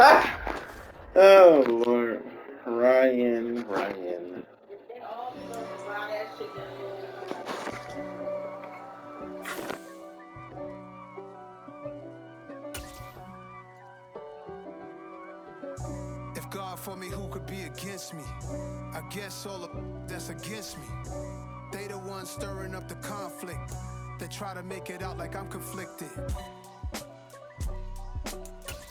Oh Lord, Ryan. If God for me, who could be against me? I guess all the that's against me. They the ones stirring up the conflict. They try to make it out like I'm conflicted.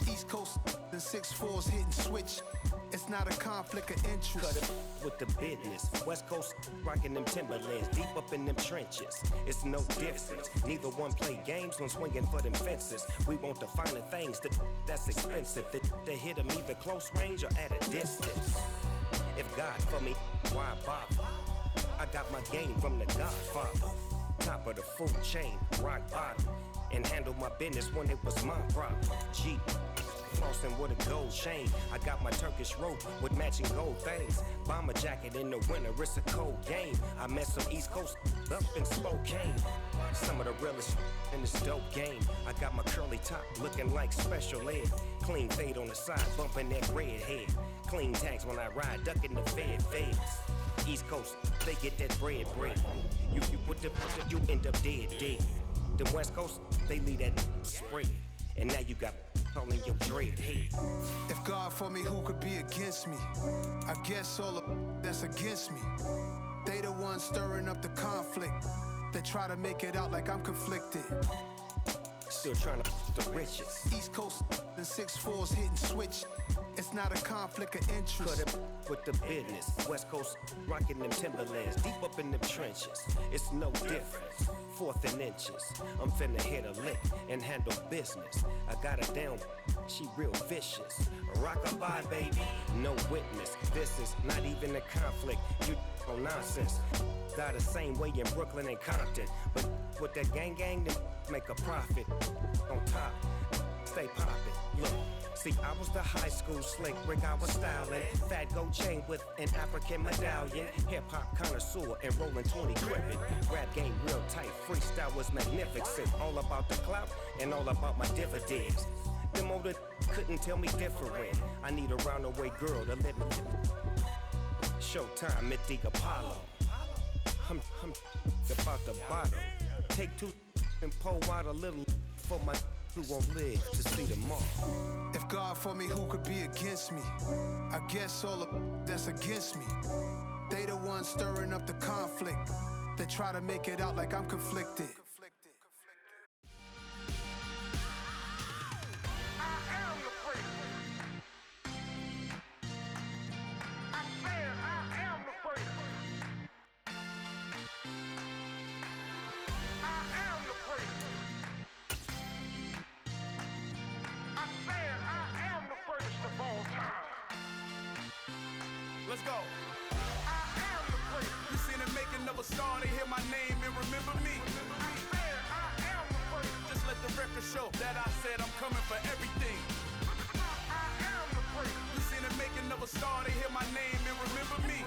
East Coast and 6'4's hitting switch. It's not a conflict of interest. Cut it with the business. West Coast rocking them Timberlands, deep up in them trenches. It's no difference. Neither one play games when swinging for them fences. We want the finer things that's expensive. That hit them either close range or at a distance. If God for me, why bother? I got my game from the Godfather. Top of the food chain, rock bottom. And handle my business when it was my problem. G. Flossing with a gold chain. I got my Turkish rope with matching gold things. Bomber jacket in the winter, it's a cold game. I met some East Coast up in Spokane. Some of the realest in this dope game. I got my curly top looking like special ed. Clean fade on the side, bumping that red head. Clean tags when I ride, ducking the feds. East Coast, they get that bread. You with the you end up dead. The West Coast, they leave that spread. And now you got calling your dread head. If God for me, who could be against me? I guess all the that's against me. They the ones stirring up the conflict. They try to make it out like I'm conflicted. Still trying to the riches. East Coast and 6'4's hitting switch. It's not a conflict of interest. Cut it with the business. West Coast rocking them Timberlands, deep up in them trenches. It's no difference. Fourth and inches. I'm finna hit a lick and handle business. I got her down, she real vicious. Rock-a-bye, baby, no witness. This is not even a conflict. You on nonsense. Got the same way in Brooklyn and Compton, but with that gang, then make a profit. On top, stay poppin'. Look. See, I was the high school slick Rick, I was styling. Fat gold chain with an African medallion. Hip-hop connoisseur and rolling 20 cribbin'. Rap game real tight, freestyle was magnificent. All about the clout and all about my dividends. Them older couldn't tell me different. I need a roundaway girl to let me. Showtime at the Apollo. I'm about the bottom. Take two and pour out a little for my who won't live to see tomorrow. If God for me, who could be against me? I guess all the that's against me. They the ones stirring up the conflict. They try to make it out like I'm conflicted. Let's go. You seen the making of a star, they hear my name and remember me. Just let the record show that I said I'm coming for everything. You seen the making of a star, they hear my name and remember me.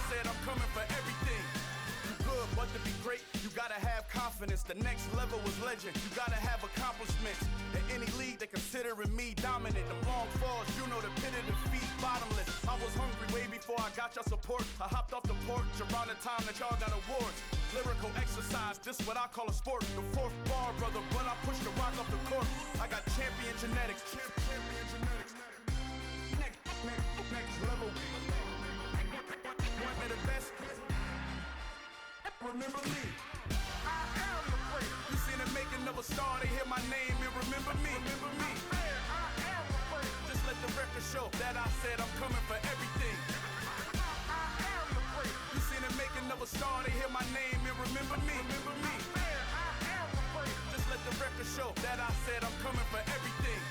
Said I'm coming for everything. You good, but to be great, you gotta have confidence. The next level was legend. You gotta have accomplishments. In any league, they considering me dominant. The long falls, you know the pit of defeat, bottomless. I was hungry way before I got your support. I hopped off the porch around the time that y'all got awards. Lyrical exercise, this what I call a sport. The fourth bar, brother, when I push the rock off the court. I got champion genetics. Champion genetics. Next level. One of the best. Remember me. You seen the making of a star, they hear my name and remember me. Just let the record show that I said I'm coming for everything. You seen the making of a star, they hear my name and remember me. Just let the record show that I said I'm coming for everything.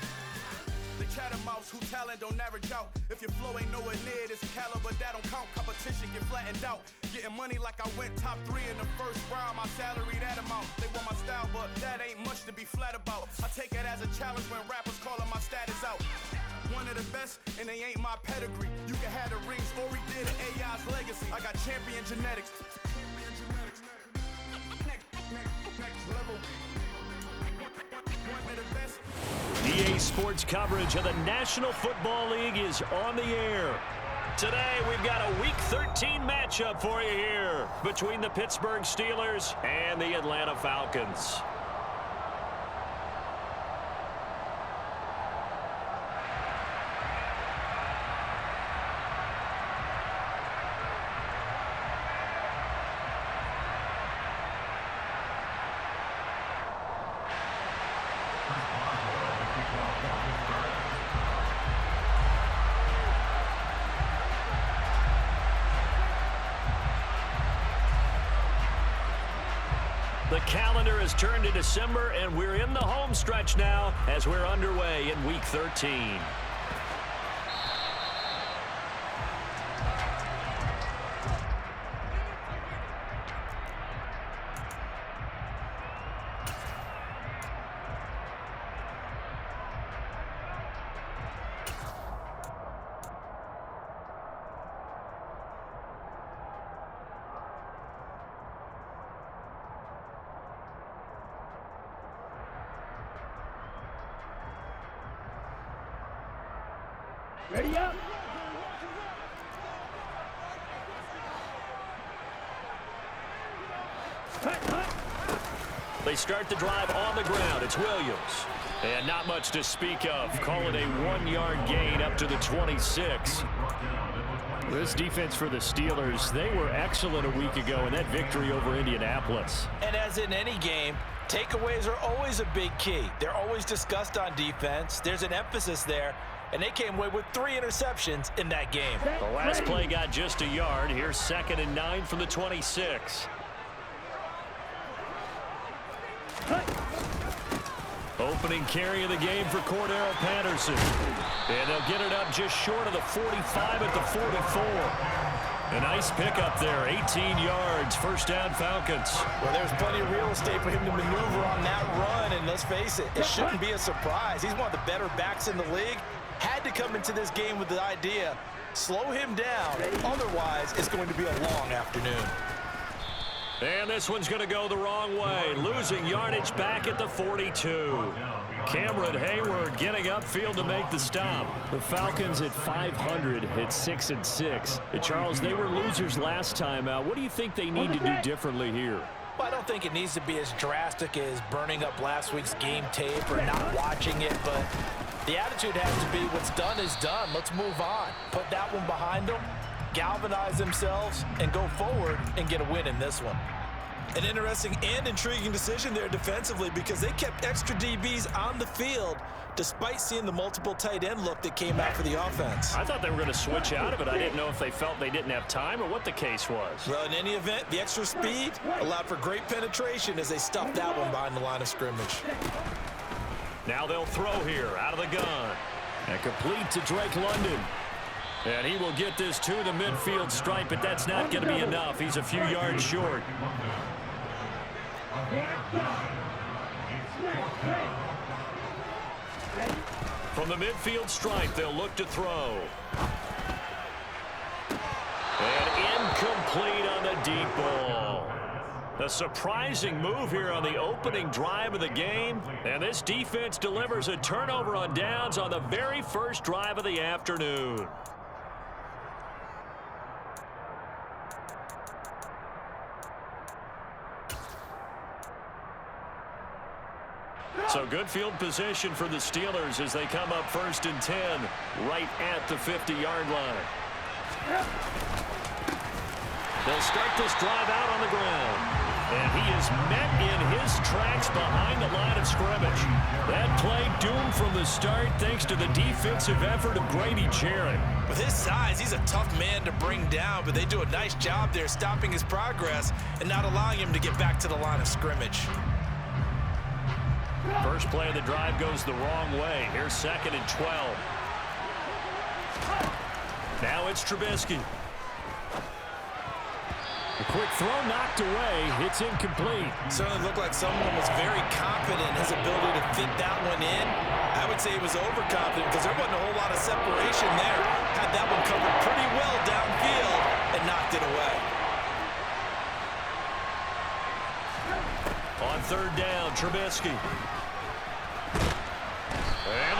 The chattermouths who talent don't average out. If your flow ain't nowhere near this caliber, that don't count. Competition get flattened out. Getting money like I went top 3 in the first round. My salary that amount. They want my style, but that ain't much to be flat about. I take it as a challenge when rappers calling my status out. One of the best, and they ain't my pedigree. You can have the rings, or he did an AI's legacy. I got champion genetics. Next level. One of the best. EA Sports coverage of the National Football League is on the air. Today, we've got a Week 13 matchup for you here between the Pittsburgh Steelers and the Atlanta Falcons. The calendar has turned to December, and we're in the home stretch now as we're underway in Week 13. Ready up. They start the drive on the ground. It's Williams. And not much to speak of. Call it a 1-yard gain up to the 26. This defense for the Steelers, they were excellent a week ago in that victory over Indianapolis. And as in any game, takeaways are always a big key. They're always discussed on defense. There's an emphasis there. And they came away with 3 interceptions in that game. The last play got just a yard. Here's 2nd and 9 from the 26. Opening carry of the game for Cordero Patterson. And they'll get it up just short of the 45 at the 44. A nice pickup there, 18 yards, first down Falcons. Well, there's plenty of real estate for him to maneuver on that run, and let's face it, it shouldn't be a surprise. He's one of the better backs in the league. Had to come into this game with the idea, slow him down, otherwise it's going to be a long afternoon. And this one's going to go the wrong way, losing yardage back at the 42. Cameron Hayward getting upfield to make the stop. The Falcons at 500 at 6-6. Charles, they were losers last time out. What do you think they need to do differently here? Well, I don't think it needs to be as drastic as burning up last week's game tape or not watching it, but the attitude has to be what's done is done. Let's move on. Put that one behind them, galvanize themselves, and go forward and get a win in this one. An interesting and intriguing decision there defensively because they kept extra DBs on the field despite seeing the multiple tight end look that came out for the offense. I thought they were going to switch out of it. I didn't know if they felt they didn't have time or what the case was. Well, in any event, the extra speed allowed for great penetration as they stuffed that one behind the line of scrimmage. Now they'll throw here out of the gun. And complete to Drake London. And he will get this to the midfield stripe, but that's not going to be enough. He's a few yards short. From the midfield stripe, they'll look to throw. And incomplete on the deep ball. A surprising move here on the opening drive of the game. And this defense delivers a turnover on downs on the very first drive of the afternoon. So good field position for the Steelers as they come up 1st and 10 right at the 50-yard line. They'll start this drive out on the ground. And he is met in his tracks behind the line of scrimmage. That play doomed from the start thanks to the defensive effort of Grady Jarrett. With his size, he's a tough man to bring down, but they do a nice job there stopping his progress and not allowing him to get back to the line of scrimmage. First play of the drive goes the wrong way. Here's 2nd and 12. Now it's Trubisky. A quick throw knocked away. It's incomplete. Certainly looked like someone was very confident in his ability to fit that one in. I would say he was overconfident because there wasn't a whole lot of separation there. Had that one covered pretty well downfield and knocked it away. On 3rd down, Trubisky. And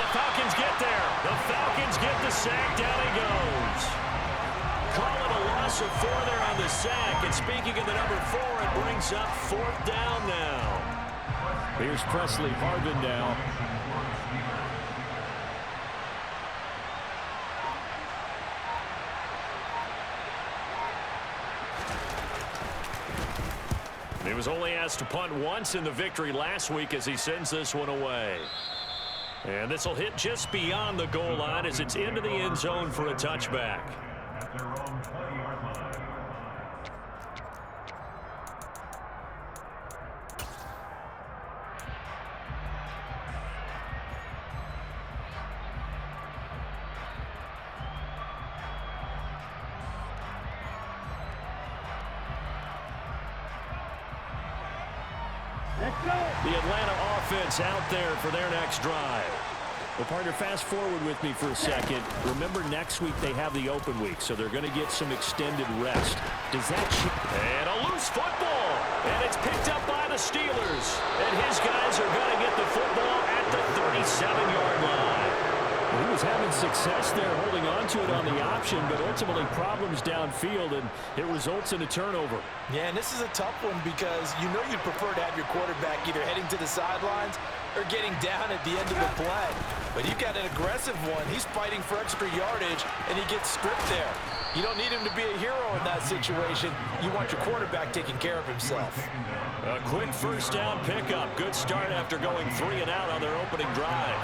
Falcons get the sack. Down he goes. Call it a loss of 4 there on the sack. And speaking of the number 4, it brings up 4th down now. Here's Presley Harvin now. He was only asked to punt once in the victory last week as he sends this one away. And this will hit just beyond the goal line as it's into the end zone for a touchback. The Atlanta offense out there for their next drive. Well, partner, fast forward with me for a second. Remember, next week they have the open week, so they're going to get some extended rest. Does that... And a loose football. And it's picked up by the Steelers. And his guys are going to get the football at the 37-yard line. He was having success there holding on to it on the option, but ultimately problems downfield, and it results in a turnover. Yeah, and this is a tough one because you know you'd prefer to have your quarterback either heading to the sidelines or getting down at the end of the play. But you've got an aggressive one. He's fighting for extra yardage, and he gets stripped there. You don't need him to be a hero in that situation. You want your quarterback taking care of himself. A quick first down pickup. Good start after going 3 and out on their opening drive.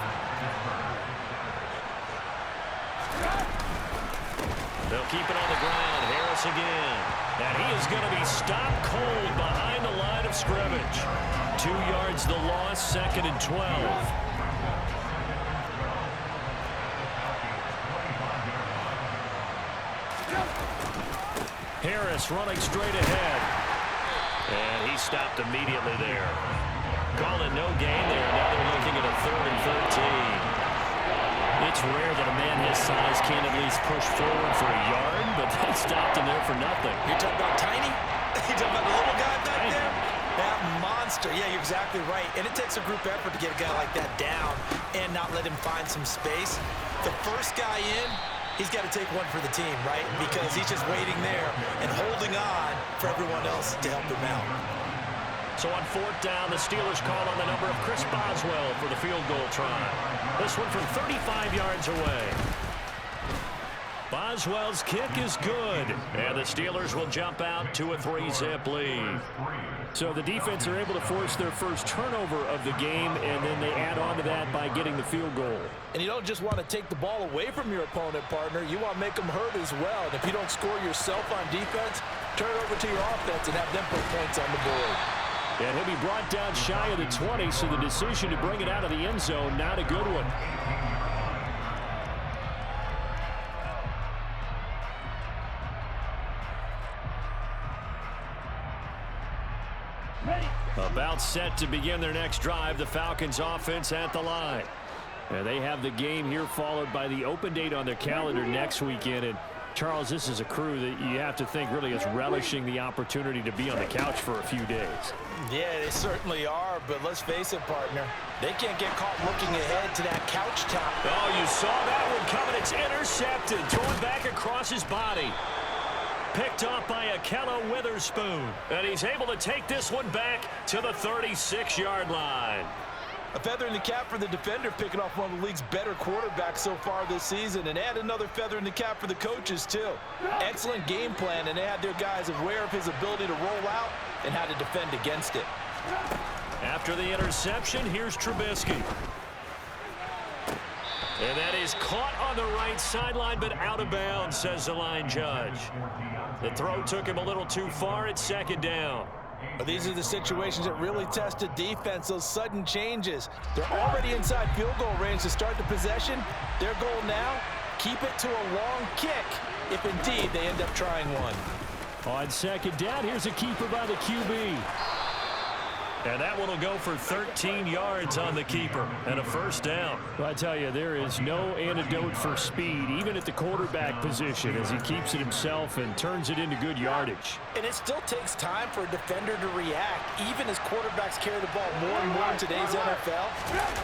They'll keep it on the ground. Harris again. And he is going to be stopped cold behind the line of scrimmage. 2 yards the loss, 2nd and 12. Harris running straight ahead. And he stopped immediately there. Calling no gain there. Now they're looking at a 3rd and 13. It's rare that a man his size can't at least push forward for a yard, but they stopped him there for nothing. You're talking about tiny? You're talking about the little guy back there? That monster. Yeah, you're exactly right. And it takes a group effort to get a guy like that down and not let him find some space. The first guy in, he's got to take one for the team, right? Because he's just waiting there and holding on for everyone else to help him out. So on 4th down, the Steelers call on the number of Chris Boswell for the field goal try. This one from 35 yards away. Boswell's kick is good. And the Steelers will jump out to a 3-zip lead. So the defense are able to force their first turnover of the game, and then they add on to that by getting the field goal. And you don't just want to take the ball away from your opponent, partner. You want to make them hurt as well. And if you don't score yourself on defense, turn it over to your offense and have them put points on the board. And he'll be brought down shy of the 20, so the decision to bring it out of the end zone, not a good one. About set to begin their next drive, the Falcons offense at the line. And they have the game here followed by the open date on their calendar next weekend. And Charles, this is a crew that you have to think really is relishing the opportunity to be on the couch for a few days. Yeah, they certainly are, but let's face it, partner. They can't get caught looking ahead to that couch top. Oh, you saw that one coming. It's intercepted. Thrown back across his body. Picked off by Akello Witherspoon. And he's able to take this one back to the 36-yard line. A feather in the cap for the defender, picking off one of the league's better quarterbacks so far this season, and add another feather in the cap for the coaches, too. Excellent game plan, and they had their guys aware of his ability to roll out and how to defend against it. After the interception, here's Trubisky. And that is caught on the right sideline, but out of bounds, says the line judge. The throw took him a little too far at 2nd down. But these are the situations that really test a defense, those sudden changes. They're already inside field goal range to start the possession. Their goal now, keep it to a long kick, if indeed they end up trying one. On 2nd down, here's a keeper by the QB. And that one will go for 13 yards on the keeper and a first down. Well, I tell you, there is no antidote for speed, even at the quarterback position, as he keeps it himself and turns it into good yardage. And it still takes time for a defender to react. Even as quarterbacks carry the ball more and more in today's NFL,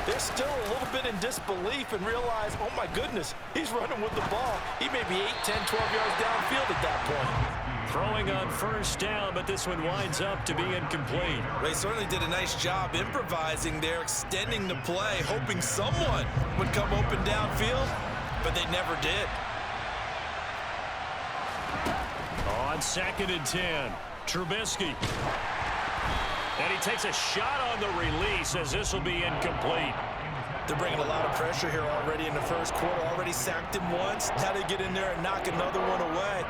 they're still a little bit in disbelief and realize, oh my goodness, he's running with the ball. He may be 8, 10, 12 yards downfield at that point. Throwing on first down, but this one winds up to be incomplete. They certainly did a nice job improvising there, extending the play, hoping someone would come open downfield, but they never did. On 2nd and 10, Trubisky. And he takes a shot on the release as this will be incomplete. They're bringing a lot of pressure here already in the first quarter. Already sacked him once. Now they get in there and knock another one away.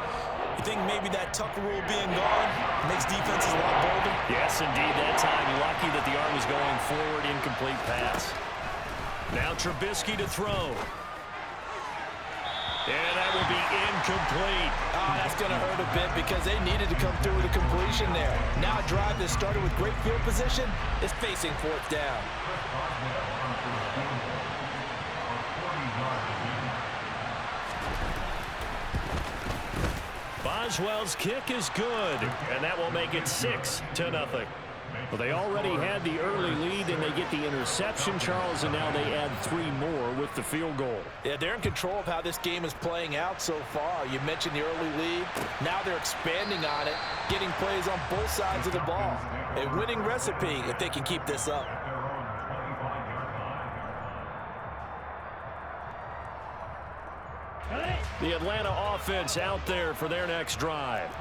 You think maybe that Tucker rule being gone makes defenses a lot bolder? Yes, indeed. That time, lucky that the arm was going forward. Incomplete pass. Now Trubisky to throw. And that will be incomplete. Oh, that's going to hurt a bit because they needed to come through with a completion there. Now a drive that started with great field position is facing 4th down. Boswell's kick is good, and that will make it 6-0. Well, they already had the early lead, and they get the interception, Charles, and now they add 3 more with the field goal. Yeah, they're in control of how this game is playing out so far. You mentioned the early lead. Now they're expanding on it, getting plays on both sides of the ball. A winning recipe if they can keep this up. The Atlanta offense out there for their next drive.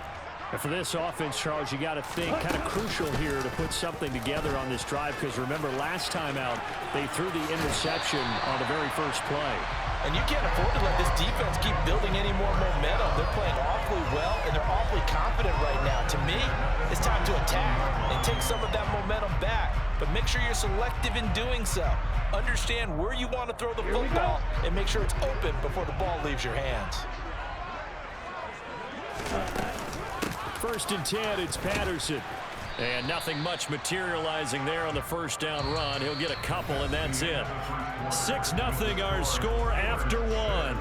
And for this offense, Charles, you got to think kind of crucial here to put something together on this drive, because remember last time out they threw the interception on the very first play. And you can't afford to let this defense keep building any more momentum. They're playing awfully well, and they're awfully confident right now. To me, it's time to attack and take some of that momentum back. But make sure you're selective in doing so. Understand where you want to throw the football and make sure it's open before the ball leaves your hands. 1st and 10, it's Patterson. And nothing much materializing there on the first down run. He'll get a couple, and that's it. 6-0 our score after 1.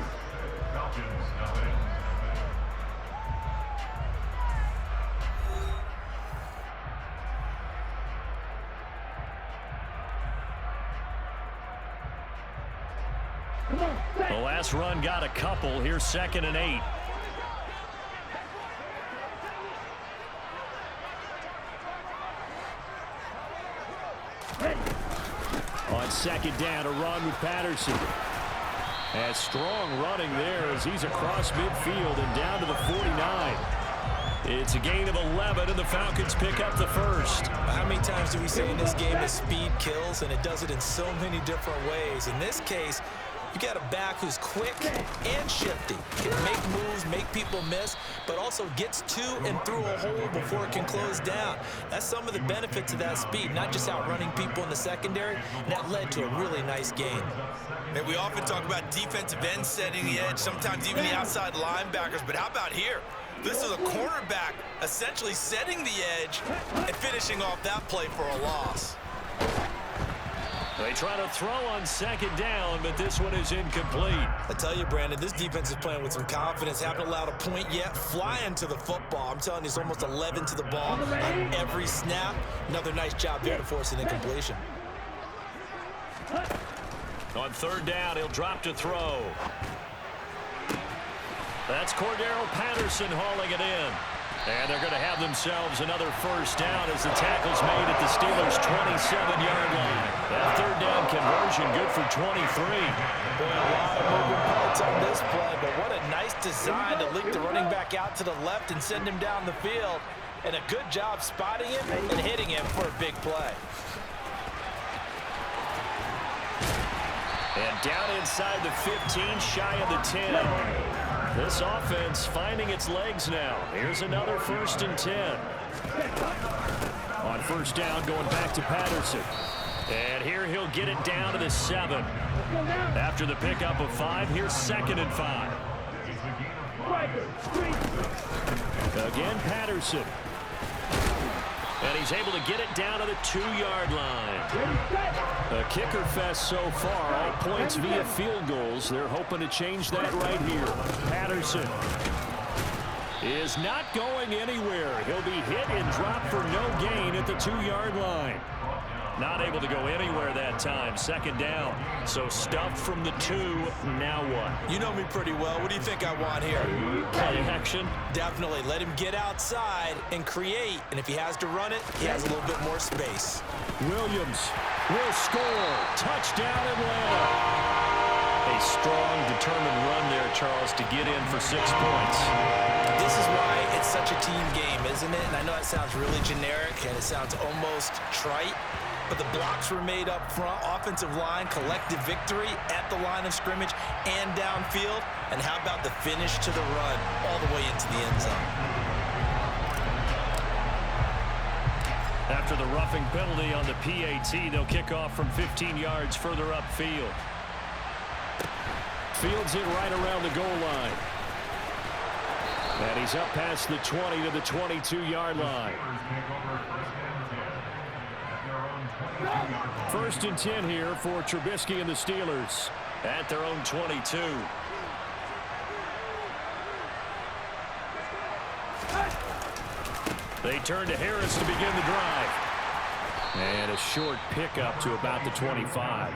The last run got a couple. Here's 2nd and 8. On 2nd down, a run with Patterson. And strong running there as he's across midfield and down to the 49. It's a gain of 11, and the Falcons pick up the first. How many times do we say in this game that speed kills, and it does it in so many different ways? In this case, you got a back who's quick and shifty. Can make moves, make people miss, but also gets to and through a hole before it can close down. That's some of the benefits of that speed, not just outrunning people in the secondary, and that led to a really nice gain. And we often talk about defensive ends setting the edge, sometimes even the outside linebackers, but how about here? This is a cornerback essentially setting the edge and finishing off that play for a loss. They try to throw on 2nd down, but this one is incomplete. I tell you, Brandon, this defense is playing with some confidence. Haven't allowed a point yet. Flying to the football. I'm telling you, it's almost 11 to the ball on every snap. Another nice job there to force an incompletion. On 3rd down, he'll drop to throw. That's Cordero Patterson hauling it in. And they're going to have themselves another first down as the tackle's made at the Steelers' 27-yard line. That 3rd down conversion good for 23. Boy, a lot of moving parts on this play, but what a nice design to leak the running back out to the left and send him down the field. And a good job spotting him and hitting him for a big play. And down inside the 15, shy of the 10. This offense finding its legs now. Here's another 1st and 10. On 1st down, going back to Patterson. And here he'll get it down to the 7. After the pickup of 5, here's 2nd and 5. Again, Patterson. And he's able to get it down to the 2-yard line. A kicker fest so far. All points via field goals. They're hoping to change that right here. Patterson is not going anywhere. He'll be hit and dropped for no gain at the 2-yard line. Not able to go anywhere that time. Second down. So stuffed from the 2. Now what? You know me pretty well. What do you think I want here? Play action. Definitely. Let him get outside and create. And if he has to run it, he has a little bit more space. Williams will score. Touchdown Atlanta. A strong, determined run there, Charles, to get in for 6 points. This is why it's such a team game, isn't it? And I know that sounds really generic and it sounds almost trite. But the blocks were made up front, offensive line, collective victory at the line of scrimmage and downfield. And how about the finish to the run all the way into the end zone? After the roughing penalty on the PAT, they'll kick off from 15 yards further upfield. Fields it right around the goal line. And he's up past the 20 to the 22-yard line. 1st and 10 here for Trubisky and the Steelers at their own 22. They turn to Harris to begin the drive. And a short pickup to about the 25.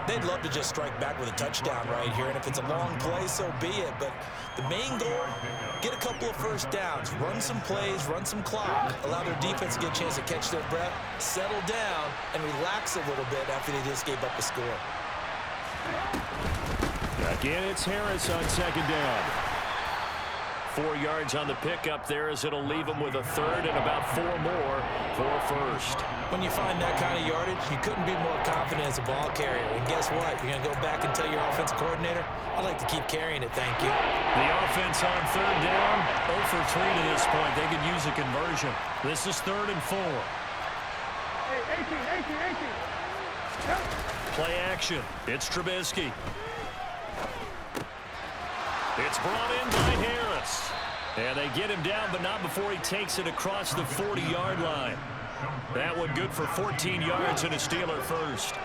They'd love to just strike back with a touchdown right here, and if it's a long play, so be it. But the main goal, get a couple of first downs, run some plays, run some clock, allow their defense to get a chance to catch their breath, settle down, and relax a little bit after they just gave up a score. Again, it's Harris on 2nd down. 4 yards on the pickup there as it'll leave them with a 3rd and about 4 more for 1st. When you find that kind of yardage, you couldn't be more confident as a ball carrier. And guess what? You're going to go back and tell your offensive coordinator, I'd like to keep carrying it, thank you. The offense on 3rd down, 0 for 3 to this point. They could use a conversion. This is 3rd and 4. Play action. It's Trubisky. It's brought in by Harris. And they get him down, but not before he takes it across the 40-yard line. That one good for 14 yards and a Steeler first.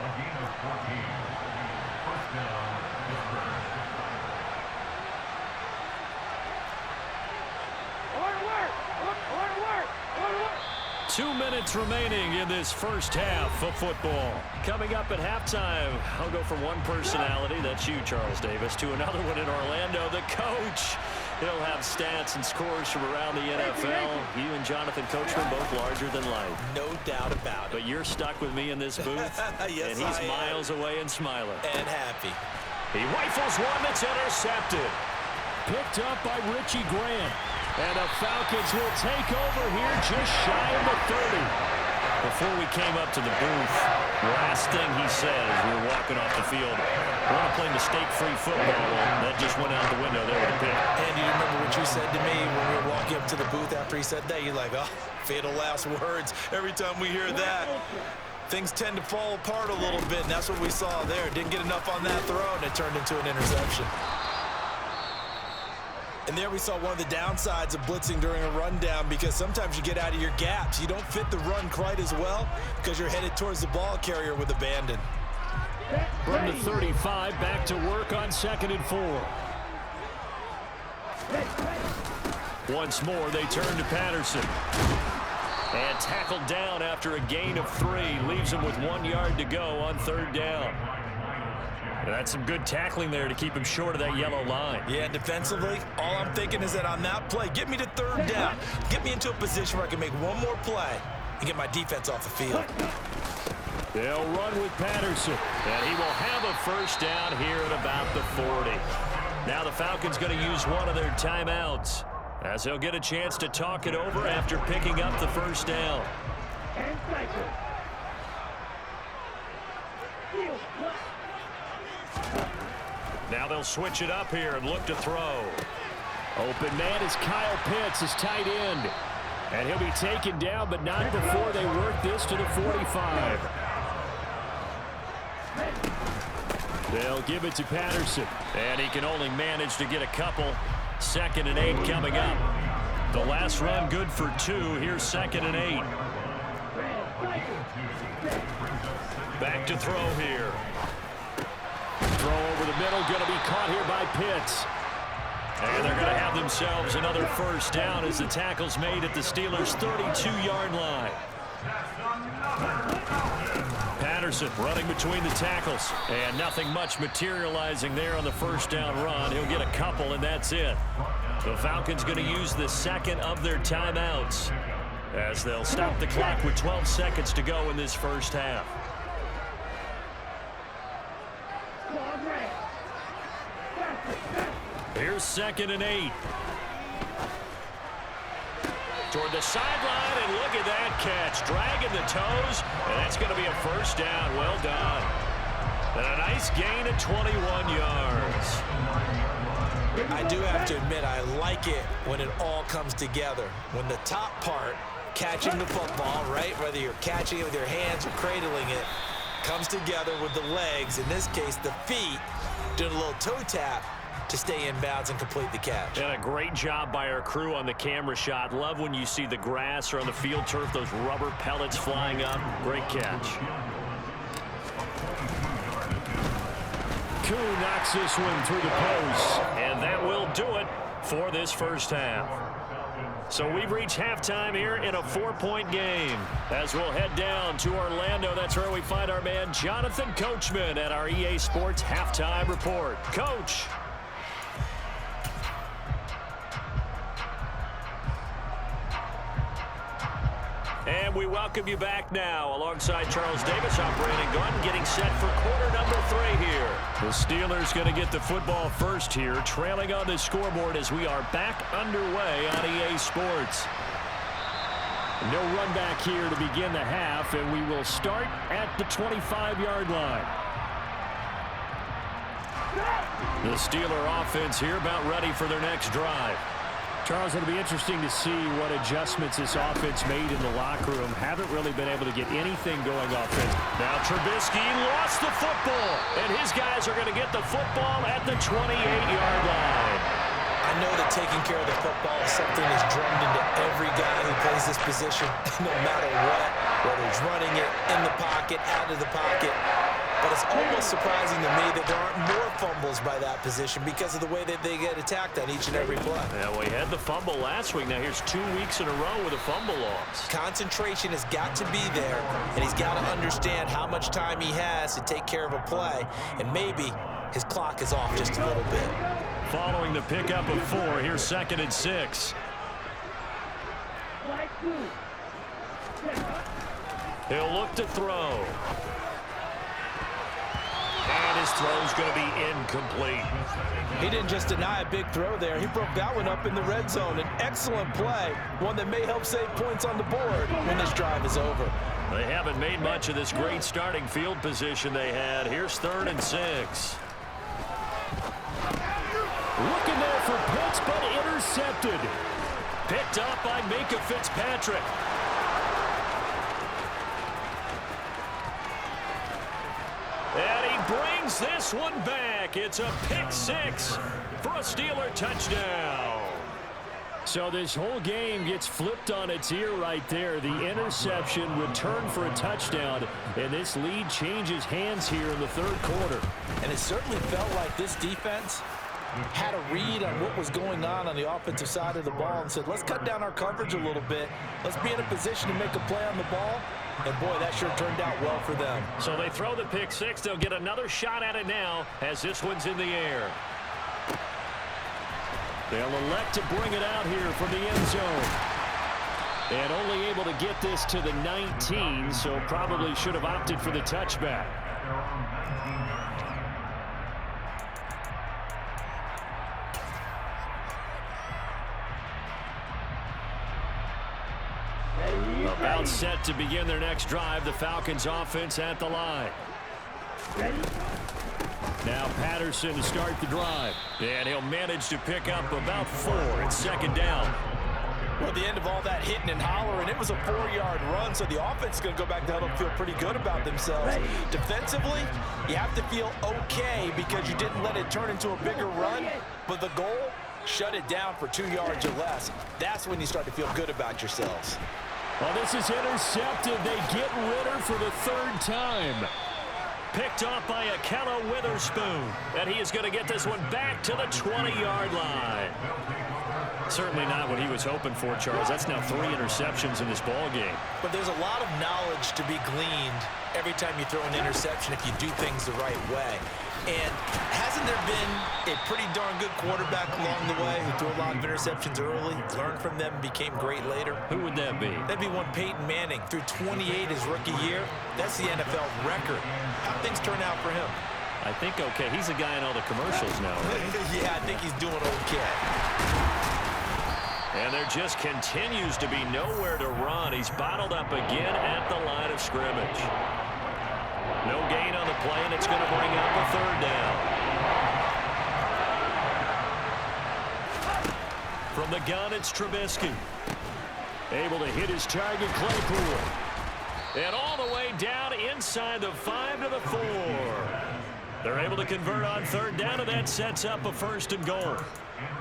Two minutes remaining in this first half of football. Coming up at halftime, I'll go from one personality, that's you, Charles Davis, to another one in Orlando, the coach. He'll have stats and scores from around the NFL. You and Jonathan Coachman both larger than life. No doubt about it. But you're stuck with me in this booth, yes, and he's miles away and smiling. And happy. He rifles one that's intercepted. Picked up by Richie Grant. And the Falcons will take over here just shy of the 30. Before we came up to the booth, last thing he said as we were walking off the field, I want to play mistake-free football. Well, that just went out the window there with a pick. And you remember what you said to me when we were walking up to the booth after he said that? You're like, oh, fatal last words. Every time we hear that, things tend to fall apart a little bit, and that's what we saw there. Didn't get enough on that throw, and it turned into an interception. And there we saw one of the downsides of blitzing during a rundown, because sometimes you get out of your gaps. You don't fit the run quite as well because you're headed towards the ball carrier with abandon. From the 35, back to work on 2nd and 4. Once more, they turn to Patterson. And tackled down after a gain of 3. Leaves him with 1 yard to go on 3rd down. That's some good tackling there to keep him short of that yellow line. Yeah, defensively, all I'm thinking is that on that play, get me to 3rd down. Get me into a position where I can make one more play and get my defense off the field. They'll run with Patterson, and he will have a 1st down here at about the 40. Now the Falcons going to use one of their timeouts as they'll get a chance to talk it over after picking up the 1st down. Now they'll switch it up here and look to throw. Open man is Kyle Pitts, his tight end. And he'll be taken down, but not before they work this to the 45. They'll give it to Patterson. And he can only manage to get a couple. 2nd and 8 coming up. The last run good for 2. Here's 2nd and 8. Back to throw here. Throw over the middle, going to be caught here by Pitts. And they're going to have themselves another first down as the tackle's made at the Steelers' 32-yard line. Patterson running between the tackles, and nothing much materializing there on the first down run. He'll get a couple, and that's it. The Falcons going to use the second of their timeouts as they'll stop the clock with 12 seconds to go in this first half. Here's 2nd and 8. Toward the sideline, and look at that catch. Dragging the toes, and that's going to be a first down. Well done. And a nice gain of 21 yards. I do have to admit, I like it when it all comes together. When the top part, catching the football, right, whether you're catching it with your hands or cradling it, comes together with the legs, in this case the feet, doing a little toe tap to stay in bounds and complete the catch. And a great job by our crew on the camera shot. Love when you see the grass or on the field turf, those rubber pellets flying up. Great catch. Koo knocks this one through the post, and that will do it for this first half. So we've reached halftime here in a 4-point game. As we'll head down to Orlando, that's where we find our man Jonathan Coachman at our EA Sports Halftime Report. Coach. And we welcome you back now alongside Charles Davis operating gun, getting set for quarter number 3 here. The Steelers going to get the football first here, trailing on the scoreboard as we are back underway on EA Sports. No run back here to begin the half, and we will start at the 25-yard line. The Steeler offense here about ready for their next drive. Charles, it'll be interesting to see what adjustments this offense made in the locker room. Haven't really been able to get anything going offense. Now Trubisky lost the football, and his guys are going to get the football at the 28-yard line. I know that taking care of the football is something that's drummed into every guy who plays this position, no matter what, whether he's running it, in the pocket, out of the pocket. But it's almost surprising to me that there aren't more fumbles by that position because of the way that they get attacked on each and every play. Yeah, we had the fumble last week. Now here's 2 weeks in a row with a fumble loss. Concentration has got to be there, and he's got to understand how much time he has to take care of a play, and maybe his clock is off just a little bit. Following the pickup of 4, here's 2nd and 6. He'll look to throw. And his throw's going to be incomplete. He didn't just deny a big throw there. He broke that one up in the red zone. An excellent play, one that may help save points on the board when this drive is over. They haven't made much of this great starting field position they had. Here's 3rd and 6. Looking there for Pitts, but intercepted. Picked up by Minkah Fitzpatrick. And he brings this one back. It's a pick 6 for a Steeler touchdown. So this whole game gets flipped on its ear right there. The interception returned for a touchdown, and this lead changes hands here in the 3rd quarter. And it certainly felt like this defense had a read on what was going on the offensive side of the ball and said, let's cut down our coverage a little bit. Let's be in a position to make a play on the ball. And, boy, that sure turned out well for them. So they throw the pick 6. They'll get another shot at it now as this one's in the air. They'll elect to bring it out here from the end zone. And only able to get this to the 19, so probably should have opted for the touchback. About set to begin their next drive. The Falcons offense at the line. Now Patterson to start the drive. And he'll manage to pick up about 4. It's 2nd down. Well, at the end of all that hitting and hollering, it was a 4-yard run, so the offense is going to go back down and feel pretty good about themselves. Defensively, you have to feel okay because you didn't let it turn into a bigger run, but the goal shut it down for 2 yards or less. That's when you start to feel good about yourselves. Well, this is intercepted. They get Ritter for the 3rd time. Picked off by Akello Witherspoon. And he is going to get this one back to the 20-yard line. Certainly not what he was hoping for, Charles. That's now 3 interceptions in this ball game. But there's a lot of knowledge to be gleaned every time you throw an interception if you do things the right way. And hasn't there been a pretty darn good quarterback along the way who threw a lot of interceptions early, learned from them, became great later? Who would that be? That'd be one Peyton Manning. Threw 28 his rookie year. That's the NFL record. How things turn out for him? I think okay. He's a guy in all the commercials now, right? Yeah, I think he's doing okay. And there just continues to be nowhere to run. He's bottled up again at the line of scrimmage. No gain on the play, and it's going to bring up a 3rd down. From the gun, it's Trubisky. Able to hit his target, Claypool. And all the way down inside the 5 to the 4. They're able to convert on 3rd down, and that sets up a 1st and goal.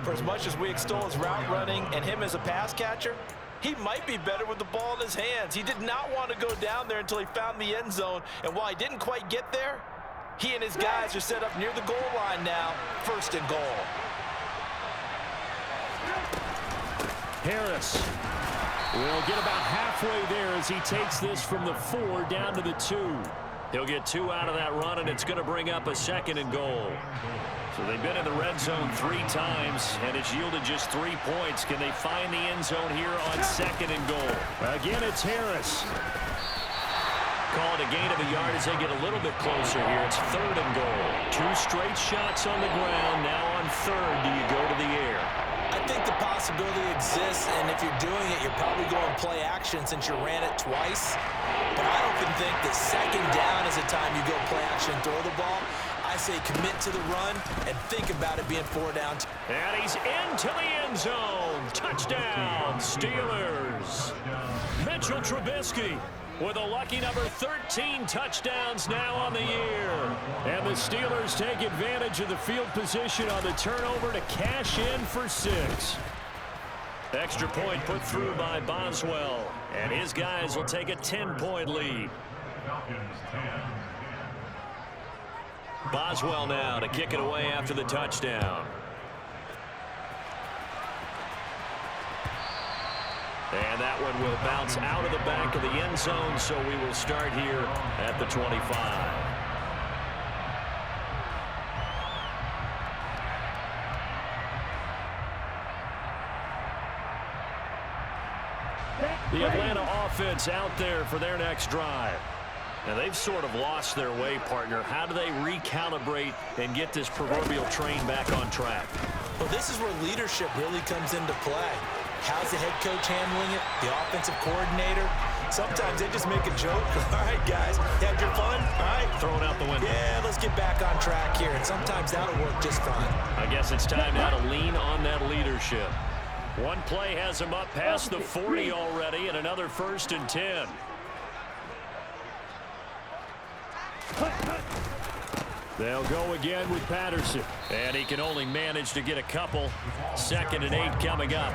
For as much as we extol his route running and him as a pass catcher, he might be better with the ball in his hands. He did not want to go down there until he found the end zone. And while he didn't quite get there, he and his guys are set up near the goal line now. 1st and goal. Harris will get about halfway there as he takes this from the 4 down to the 2. He'll get 2 out of that run, and it's going to bring up a 2nd and goal. So they've been in the red zone 3 times, and it's yielded just 3 points. Can they find the end zone here on 2nd and goal? Again, it's Harris. Call it a gain of a yard as they get a little bit closer here. It's 3rd and goal. 2 straight shots on the ground. Now on 3rd, do you go to the air? I think the possibility exists, and if you're doing it, you're probably going play action since you ran it twice. But I often think that 2nd down is the time you go play action and throw the ball. I say commit to the run and think about it being 4 down. And he's into the end zone. Touchdown, Steelers. Mitchell Trubisky with a lucky number 13 touchdowns now on the year. And the Steelers take advantage of the field position on the turnover to cash in for 6. Extra point put through by Boswell. And his guys will take a 10-point lead. Boswell now to kick it away after the touchdown. And that one will bounce out of the back of the end zone, so we will start here at the 25. The Atlanta offense out there for their next drive. Now, they've sort of lost their way, partner. How do they recalibrate and get this proverbial train back on track? Well, this is where leadership really comes into play. How's the head coach handling it? The offensive coordinator? Sometimes they just make a joke. All right, guys, had your fun? All right. Throw it out the window. Yeah, let's get back on track here. And sometimes that'll work just fine. I guess it's time now to lean on that leadership. One play has him up past the 40 already, and another 1st and 10. They'll go again with Patterson. And he can only manage to get a couple. 2nd and 8 coming up.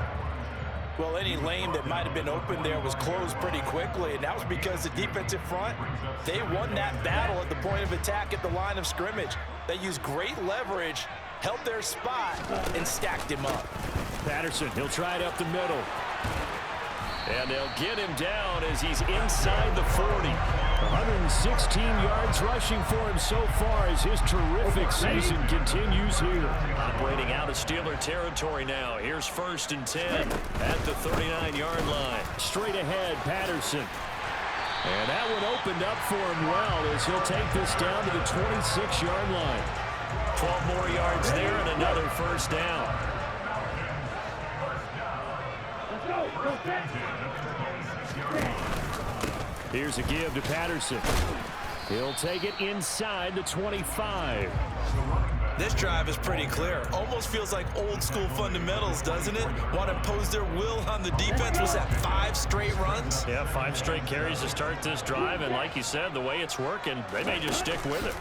Well, any lane that might have been open there was closed pretty quickly, and that was because the defensive front, they won that battle at the point of attack at the line of scrimmage. They used great leverage, held their spot, and stacked him up. Patterson, he'll try it up the middle. And they'll get him down as he's inside the 40. 116 yards rushing for him so far as his terrific season continues here. Operating out of Steeler territory now. Here's 1st and 10 at the 39-yard line. Straight ahead, Patterson. And that one opened up for him well as he'll take this down to the 26-yard line. 12 more yards there and another 1st down. Here's a give to Patterson. He'll take it inside the 25. This drive is pretty clear. Almost feels like old school fundamentals, doesn't it? Want to impose their will on the defense. Was that 5 straight runs? Yeah, 5 straight carries to start this drive. And like you said, the way it's working, they may just stick with it.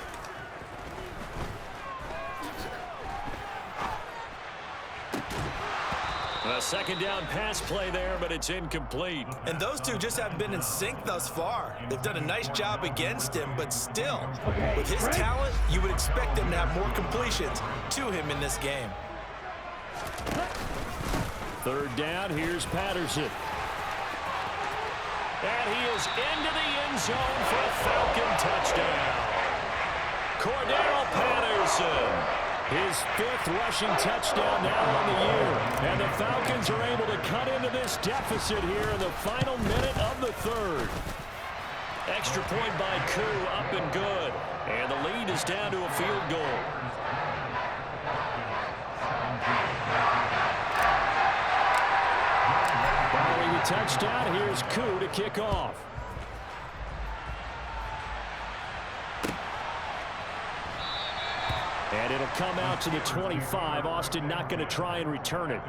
A second down pass play there, but it's incomplete. And those two just haven't been in sync thus far. They've done a nice job against him, but still, with his talent, you would expect him to have more completions to him in this game. Third down, here's Patterson. And he is into the end zone for a Falcon touchdown. Cordero Patterson. His 5th rushing touchdown now on the year. And the Falcons are able to cut into this deficit here in the final minute of the 3rd. Extra point by Koo, up and good. And the lead is down to a field goal. Following the touchdown, here's Koo to kick off. And it'll come out to the 25. Austin not going to try and return it.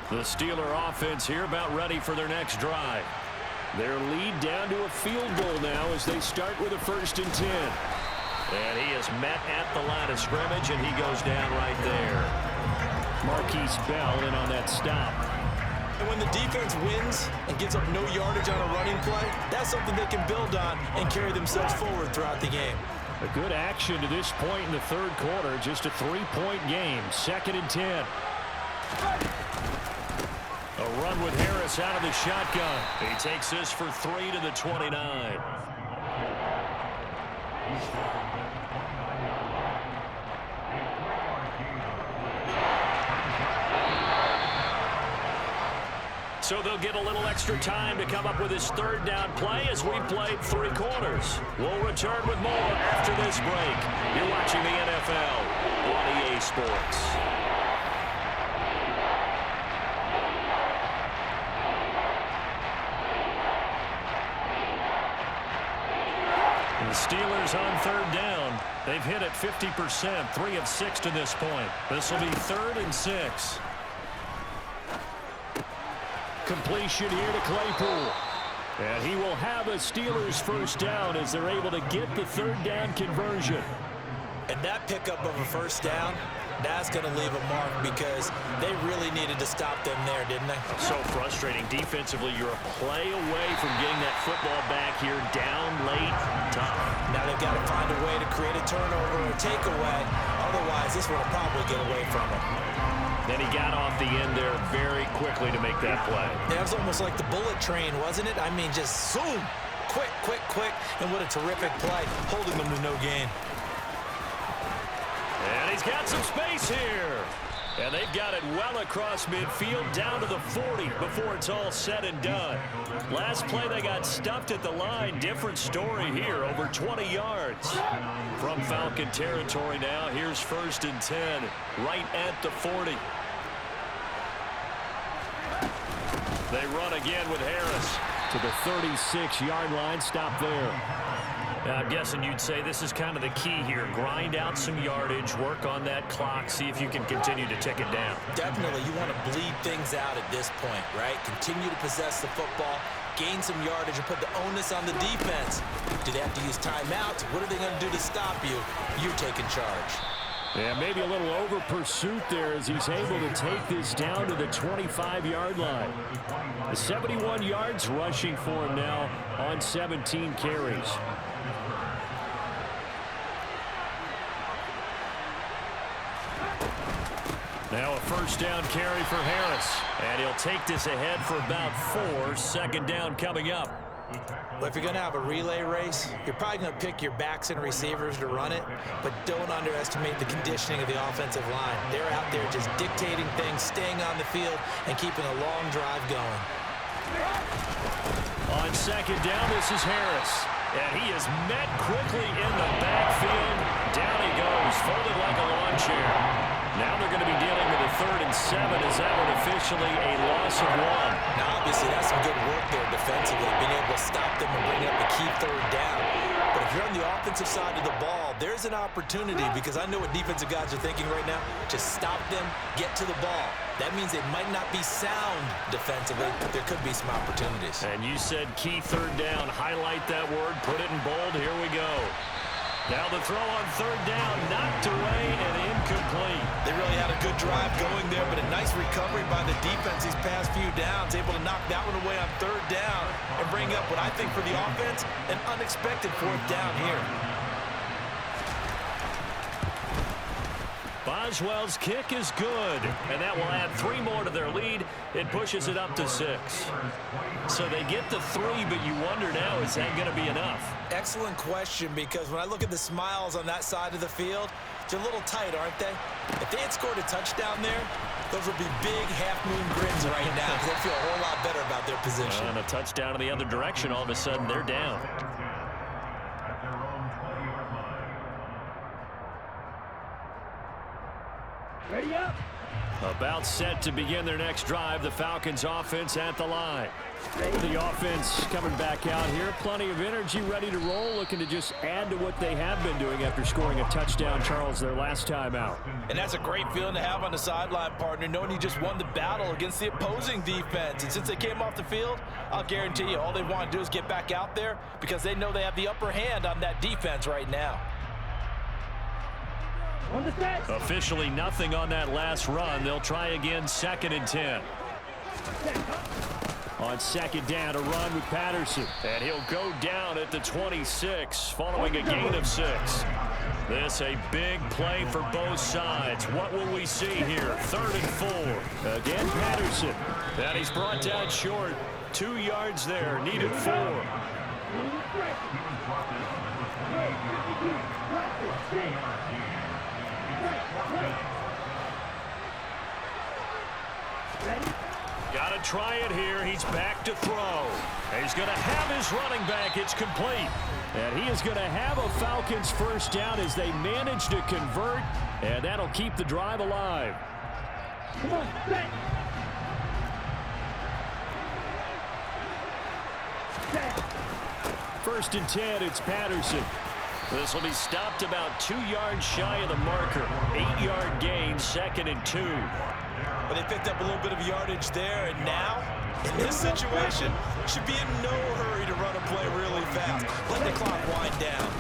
The Steeler offense here about ready for their next drive. Their lead down to a field goal now as they start with a 1st and 10. And he is met at the line of scrimmage, and he goes down right there. Marquise Bell in on that stop. And when the defense wins and gives up no yardage on a running play, that's something they can build on and carry themselves forward throughout the game. A good action to this point in the 3rd quarter. Just a 3-point game. 2nd and 10. A run with Harris out of the shotgun. He takes this for 3 to the 29. So they'll get a little extra time to come up with his 3rd down play as we played 3 quarters. We'll return with more after this break. You're watching the NFL on EA Sports. The Steelers on 3rd down. They've hit it 50%, 3 of 6 to this point. This will be 3rd and 6. Completion here to Claypool. And he will have a Steelers 1st down as they're able to get the 3rd down conversion. And that pickup of a 1st down, that's going to leave a mark because they really needed to stop them there, didn't they? So frustrating. Defensively, you're a play away from getting that football back here down late. Tough. Now they've got to find a way to create a turnover or takeaway. Otherwise, this one will probably get away from them. Then he got off the end there very quickly to make that play. Yeah, it was almost like the bullet train, wasn't it? I mean, just zoom. Quick, quick, quick. And what a terrific play, holding them to no gain. And he's got some space here. And they've got it well across midfield down to the 40 before it's all said and done. Last play they got stuffed at the line. Different story here, over 20 yards. From Falcon territory now, here's 1st and 10, right at the 40. They run again with Harris. To the 36-yard line, stop there. I'm guessing you'd say this is kind of the key here. Grind out some yardage, work on that clock, see if you can continue to tick it down. Definitely. You want to bleed things out at this point, right? Continue to possess the football, gain some yardage, and put the onus on the defense. Do they have to use timeouts? What are they going to do to stop you? You're taking charge. Yeah, maybe a little over pursuit there as he's able to take this down to the 25-yard line. The 71 yards rushing for him now on 17 carries. Now a 1st down carry for Harris. And he'll take this ahead for about 4. 2nd down coming up. Well, if you're going to have a relay race, you're probably going to pick your backs and receivers to run it, but don't underestimate the conditioning of the offensive line. They're out there just dictating things, staying on the field, and keeping a long drive going. On 2nd down, this is Harris. And he is met quickly in the backfield. Down he goes, folded like a lawn chair. Now they're going to be dealing with a 3rd and 7 as that one officially a loss of 1. Now, obviously, that's some good work there defensively, being able to stop them and bring up the key 3rd down. But if you're on the offensive side of the ball, there's an opportunity because I know what defensive guys are thinking right now. Just stop them, get to the ball. That means they might not be sound defensively, but there could be some opportunities. And you said key 3rd down. Highlight that word, put it in bold. Here we go. Now the throw on third down, knocked away and incomplete. They really had a good drive going there, but a nice recovery by the defense these past few downs, able to knock that one away on third down and bring up what I think for the offense, an unexpected fourth down here. Boswell's kick is good, and that will add 3 more to their lead. It pushes it up to 6. So they get the 3, but you wonder now, is that going to be enough? Excellent question, because when I look at the smiles on that side of the field, they're a little tight, aren't they? If they had scored a touchdown there, those would be big half-moon grins right now, because they feel a whole lot better about their position. And a touchdown in the other direction, all of a sudden they're down. Ready up. About set to begin their next drive. The Falcons offense at the line. The offense coming back out here. Plenty of energy, ready to roll, looking to just add to what they have been doing after scoring a touchdown, Charles, their last time out. And that's a great feeling to have on the sideline, partner, knowing you just won the battle against the opposing defense. And since they came off the field, I'll guarantee you all they want to do is get back out there because they know they have the upper hand on that defense right now. Officially nothing on that last run. They'll try again, 2nd and 10. On 2nd down, a run with Patterson. And he'll go down at the 26 following a gain of 6. This a big play for both sides. What will we see here? 3rd and 4. Again, Patterson. And he's brought down short. 2 yards there. Needed 4. Got to try it here. He's back to throw. He's going to have his running back. It's complete. And he is going to have a Falcons first down as they manage to convert. And that'll keep the drive alive. Come on, set. First and 10, it's Patterson. This will be stopped about 2 yards shy of the marker. 8-yard gain, 2nd and 2. But they picked up a little bit of yardage there, and now, in this situation, should be in no hurry to run a play really fast. Let the clock wind down.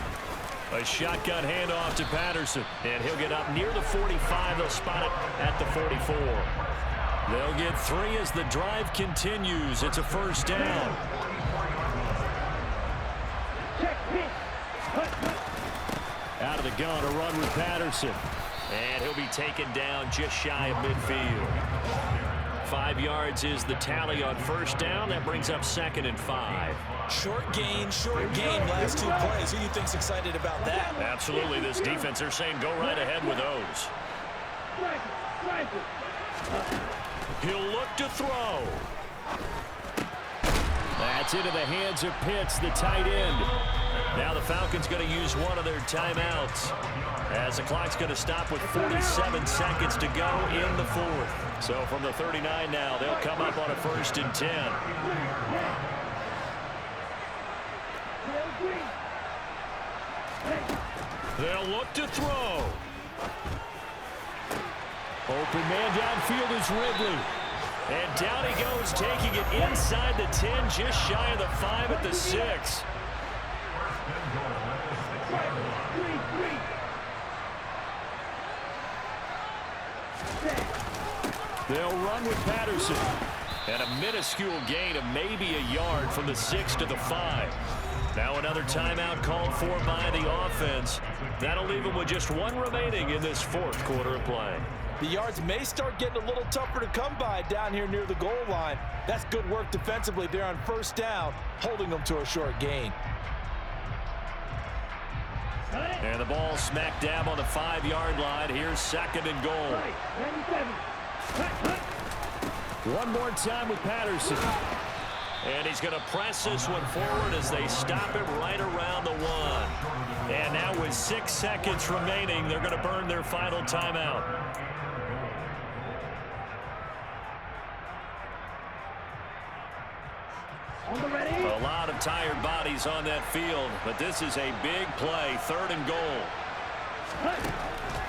A shotgun handoff to Patterson, and he'll get up near the 45. They'll spot it at the 44. They'll get 3 as the drive continues. It's a first down. Out of the gun, a run with Patterson. And he'll be taken down just shy of midfield. 5 yards is the tally on first down. That brings up 2nd and 5. Short gain, last 2 plays. Who do you think's excited about that? Absolutely. This defense, they're saying go right ahead with those. He'll look to throw. That's into the hands of Pitts, the tight end. Now the Falcons going to use one of their timeouts as the clock's going to stop with 47 seconds to go in the 4th. So from the 39 now, they'll come up on a 1st and 10. They'll look to throw. Open man downfield is Ridley. And down he goes, taking it inside the 10, just shy of the 5 at the 6. They'll run with Patterson. And a minuscule gain of maybe a yard from the 6 to the 5. Now another timeout called for by the offense. That'll leave them with just 1 remaining in this 4th quarter of play. The yards may start getting a little tougher to come by down here near the goal line. That's good work defensively there on first down, holding them to a short gain. And the ball smack dab on the 5-yard line. Here's 2nd and goal. 1 more time with Patterson. And he's going to press this one forward as they stop it right around the 1. And now with 6 seconds remaining, they're going to burn their final timeout. A lot of tired bodies on that field, but this is a big play, 3rd and goal.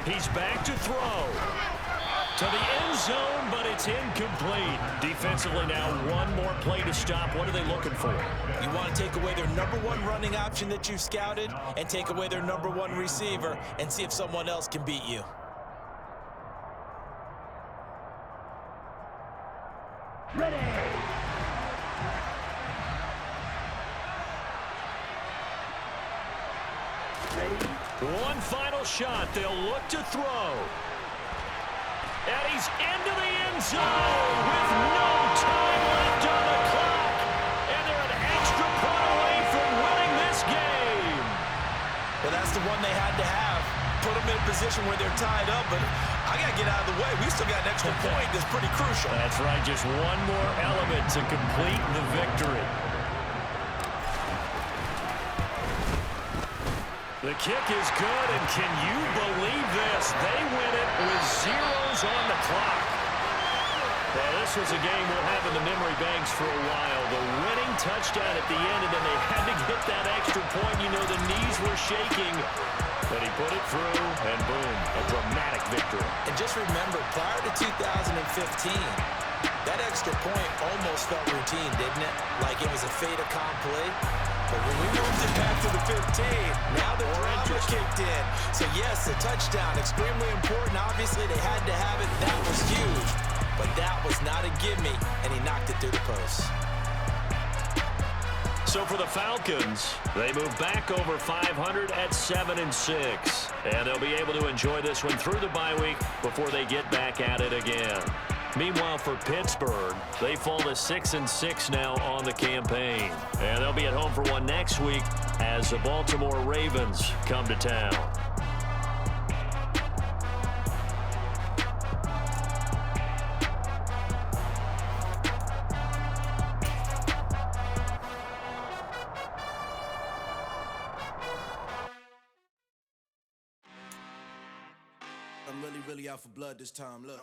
He's back to throw. To the end zone, but it's incomplete. Defensively now, one more play to stop. What are they looking for? You want to take away their number one running option that you've scouted and take away their number one receiver and see if someone else can beat you. Ready. One final shot. They'll look to throw. And he's into the end zone with no time left on the clock. And they're an extra point away from winning this game. Well, that's the one they had to have. Put them in a position where they're tied up, but I got to get out of the way. We still got an extra point that's pretty crucial. That's right, just one more element to complete the victory. The kick is good, and can you believe this? They win it with zeros on the clock. Well, this was a game we'll have in the memory banks for a while. The winning touchdown at the end, and then they had to get that extra point. You know, the knees were shaking, but he put it through, and boom, a dramatic victory. And just remember, prior to 2015, that extra point almost felt routine, didn't it? Like it was a fait accompli. But when we moved it back to the 15, now the drama kicked in. So yes, a touchdown, extremely important. Obviously, they had to have it. That was huge. But that was not a gimme, and he knocked it through the post. So for the Falcons, they move back over 500 at 7-6. And they'll be able to enjoy this one through the bye week before they get back at it again. Meanwhile, for Pittsburgh, they fall to 6-6 now on the campaign. And they'll be at home for one next week as the Baltimore Ravens come to town. I'm really out for blood this time, look.